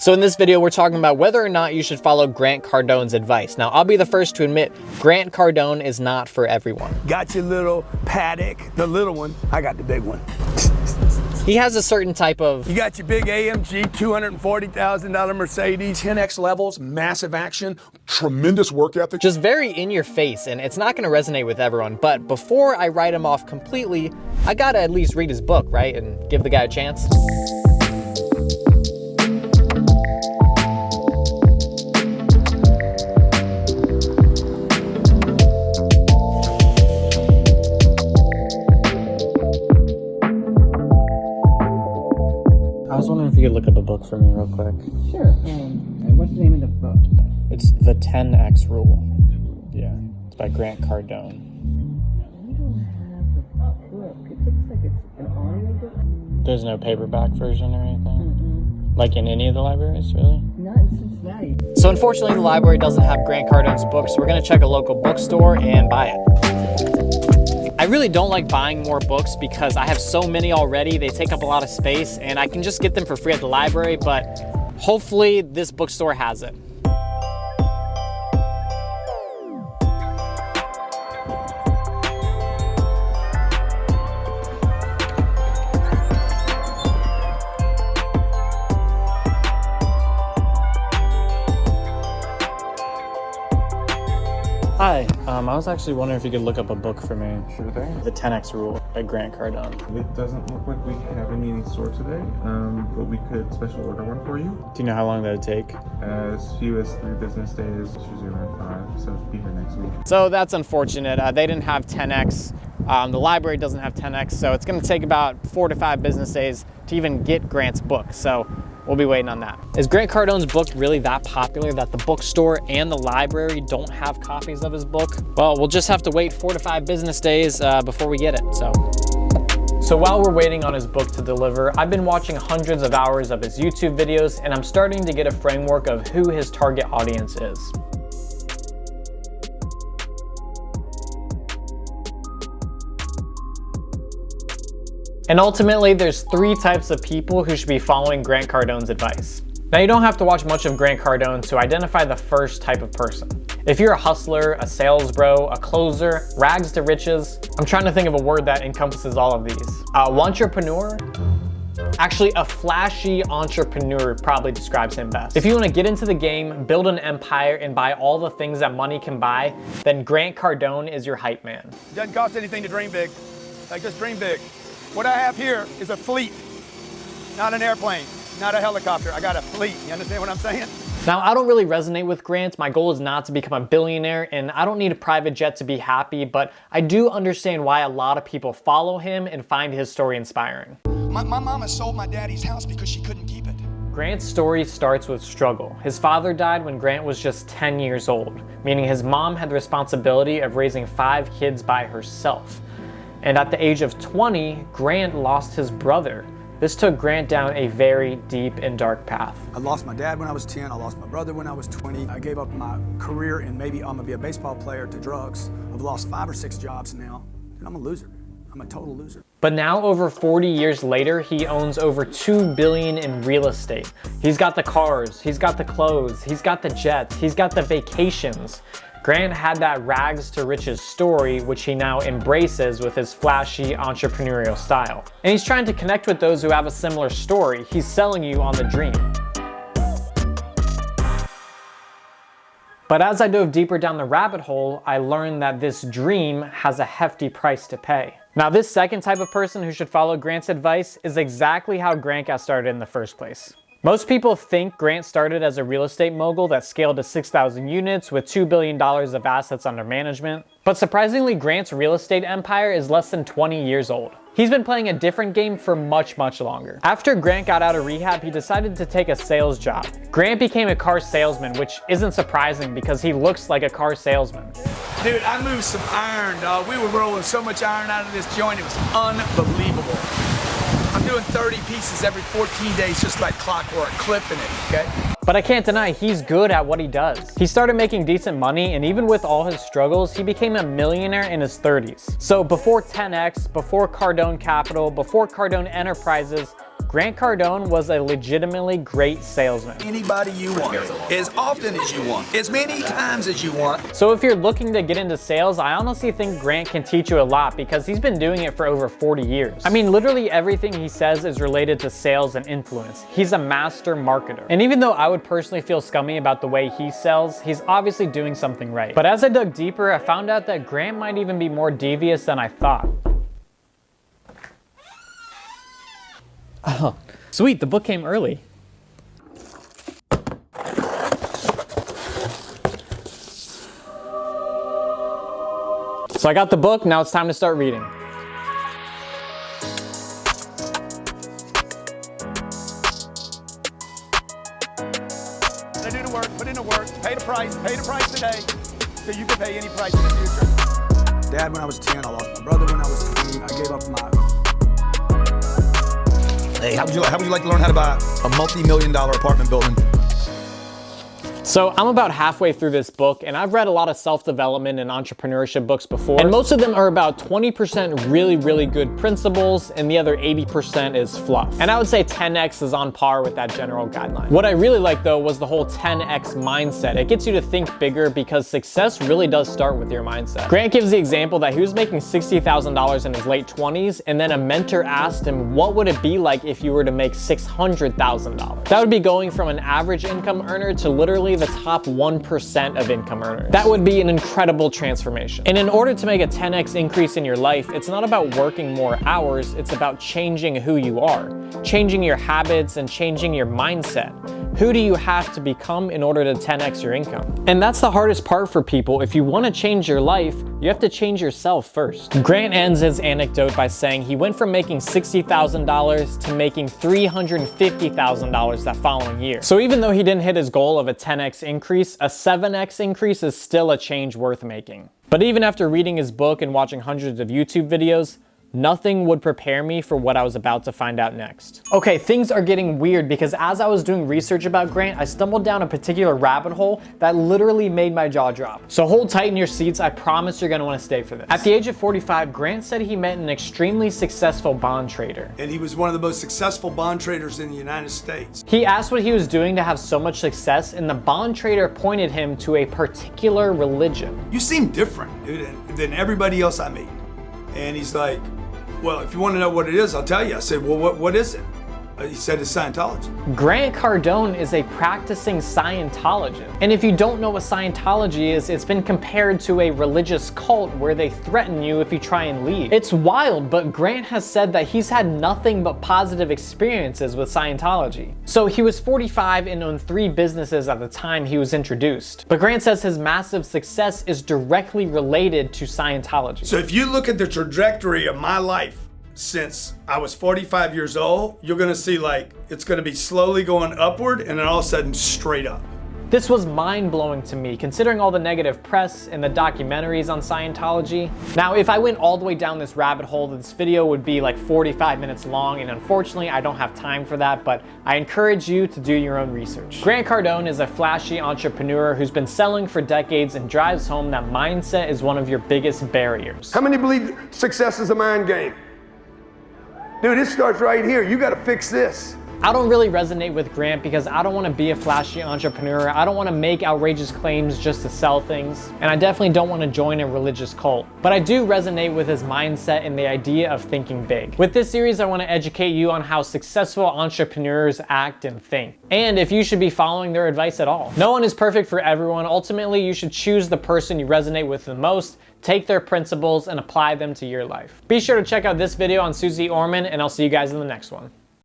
So in this video, we're talking about whether or not you should follow Grant Cardone's advice. Now, I'll be the first to admit, Grant Cardone is not for everyone. Got your little paddock, the little one. I got the big one. He has a certain type of... You got your big AMG, $240,000 Mercedes. 10x levels, massive action, tremendous work ethic. Just very in your face, and it's not gonna resonate with everyone. But before I write him off completely, I gotta at least read his book, right? And give the guy a chance. I was wondering if you could look up a book for me real quick. Sure. And what's the name of the book? It's The 10X Rule. Yeah, it's by Grant Cardone. We don't have the book. It looks like it's an audio book. There's no paperback version or anything? Like in any of the libraries, really? Not in Cincinnati. So unfortunately, the library doesn't have Grant Cardone's book, so we're gonna check a local bookstore and buy it. I really don't like buying more books because I have so many already. They take up a lot of space and I can just get them for free at the library, but hopefully this bookstore has it. Hi, I was actually wondering if you could look up a book for me. Sure thing. The 10X Rule by Grant Cardone. It doesn't look like we have any in store today, but we could special order one for you. Do you know how long that would take? As few as 3 business days, it's usually around 5, so it'll be here next week. So that's unfortunate. They didn't have 10X. The library doesn't have 10X, so it's gonna take about 4 to 5 business days to even get Grant's book. So we'll be waiting on that. Is Grant Cardone's book really that popular that the bookstore and the library don't have copies of his book? Well, we'll just have to wait 4 to 5 business days before we get it, so. So while we're waiting on his book to deliver, I've been watching hundreds of hours of his YouTube videos, and I'm starting to get a framework of who his target audience is. And ultimately, there's 3 types of people who should be following Grant Cardone's advice. Now, you don't have to watch much of Grant Cardone to identify the first type of person. If you're a hustler, a sales bro, a closer, rags to riches, I'm trying to think of a word that encompasses all of these. Entrepreneur? Actually, a flashy entrepreneur probably describes him best. If you want to get into the game, build an empire, and buy all the things that money can buy, then Grant Cardone is your hype man. Doesn't cost anything to dream big. Like, just dream big. What I have here is a fleet, not an airplane, not a helicopter. I got a fleet. You understand what I'm saying? Now, I don't really resonate with Grant. My goal is not to become a billionaire, and I don't need a private jet to be happy, but I do understand why a lot of people follow him and find his story inspiring. My mama sold my daddy's house because she couldn't keep it. Grant's story starts with struggle. His father died when Grant was just 10 years old, meaning his mom had the responsibility of raising 5 kids by herself. And at the age of 20, Grant lost his brother. This took Grant down a very deep and dark path. I lost my dad when I was 10. I lost my brother when I was 20. I gave up my career and maybe I'm gonna be a baseball player to drugs. I've lost 5 or 6 jobs now, and I'm a loser. I'm a total loser. But now, over 40 years later, he owns over $2 billion in real estate. He's got the cars, he's got the clothes, he's got the jets, he's got the vacations. Grant had that rags to riches story, which he now embraces with his flashy entrepreneurial style. And he's trying to connect with those who have a similar story. He's selling you on the dream. But as I dove deeper down the rabbit hole, I learned that this dream has a hefty price to pay. Now, this second type of person who should follow Grant's advice is exactly how Grant got started in the first place. Most people think Grant started as a real estate mogul that scaled to 6,000 units with $2 billion of assets under management. But surprisingly, Grant's real estate empire is less than 20 years old. He's been playing a different game for much, much longer. After Grant got out of rehab, he decided to take a sales job. Grant became a car salesman, which isn't surprising because he looks like a car salesman. Dude, I moved some iron, dog. We were rolling so much iron out of this joint, it was unbelievable. I'm doing 30 pieces every 14 days, just like clockwork, clipping it, okay? But I can't deny he's good at what he does. He started making decent money, and even with all his struggles, he became a millionaire in his 30s. So before 10X, before Cardone Capital, before Cardone Enterprises, Grant Cardone was a legitimately great salesman. Anybody you want, as often as you want, as many times as you want. So if you're looking to get into sales, I honestly think Grant can teach you a lot because he's been doing it for over 40 years. I mean, literally everything he says is related to sales and influence. He's a master marketer. And even though I would personally feel scummy about the way he sells, he's obviously doing something right. But as I dug deeper, I found out that Grant might even be more devious than I thought. Oh, sweet, the book came early. So I got the book, now it's time to start reading. They do the work, put in the work, pay the price today, so you can pay any price in the future. Dad, when I was 10, I lost my brother when I was 20. I gave up my... Hey, how would you like to learn how to buy a multi-million-dollar apartment building? So I'm about halfway through this book, and I've read a lot of self-development and entrepreneurship books before, and most of them are about 20% really good principles, and the other 80% is fluff. And I would say 10x is on par with that general guideline. What I really like though was the whole 10x mindset. It gets you to think bigger because success really does start with your mindset. Grant gives the example that he was making $60,000 in his late 20s, and then a mentor asked him, what would it be like if you were to make $600,000? That would be going from an average income earner to literally the top 1% of income earners. That would be an incredible transformation. And in order to make a 10x increase in your life, it's not about working more hours, it's about changing who you are, changing your habits and changing your mindset. Who do you have to become in order to 10x your income? And that's the hardest part for people. If you want to change your life, you have to change yourself first. Grant ends his anecdote by saying he went from making $60,000 to making $350,000 that following year. So even though he didn't hit his goal of a 10x increase, a 7x increase is still a change worth making. But even after reading his book and watching hundreds of YouTube videos, nothing would prepare me for what I was about to find out next. Okay, things are getting weird because as I was doing research about Grant, I stumbled down a particular rabbit hole that literally made my jaw drop. So hold tight in your seats, I promise you're gonna wanna stay for this. At the age of 45, Grant said he met an extremely successful bond trader. And he was one of the most successful bond traders in the United States. He asked what he was doing to have so much success, and the bond trader pointed him to a particular religion. You seem different, dude, than everybody else I meet. And he's like, well, if you want to know what it is, I'll tell you. I said, well, what is it? He said it's Scientology. Grant Cardone is a practicing Scientologist. And if you don't know what Scientology is, it's been compared to a religious cult where they threaten you if you try and leave. It's wild, but Grant has said that he's had nothing but positive experiences with Scientology. So he was 45 and owned 3 businesses at the time he was introduced. But Grant says his massive success is directly related to Scientology. So if you look at the trajectory of my life, since I was 45 years old, you're gonna see like, it's gonna be slowly going upward and then all of a sudden straight up. This was mind-blowing to me, considering all the negative press and the documentaries on Scientology. Now, if I went all the way down this rabbit hole, this video would be like 45 minutes long, and unfortunately, I don't have time for that, but I encourage you to do your own research. Grant Cardone is a flashy entrepreneur who's been selling for decades and drives home that mindset is one of your biggest barriers. How many believe success is a mind game? Dude, it starts right here. You got to fix this. I don't really resonate with Grant because I don't want to be a flashy entrepreneur. I don't want to make outrageous claims just to sell things. And I definitely don't want to join a religious cult. But I do resonate with his mindset and the idea of thinking big. With this series, I want to educate you on how successful entrepreneurs act and think, and if you should be following their advice at all. No one is perfect for everyone. Ultimately, you should choose the person you resonate with the most, take their principles, and apply them to your life. Be sure to check out this video on Susie Orman, and I'll see you guys in the next one.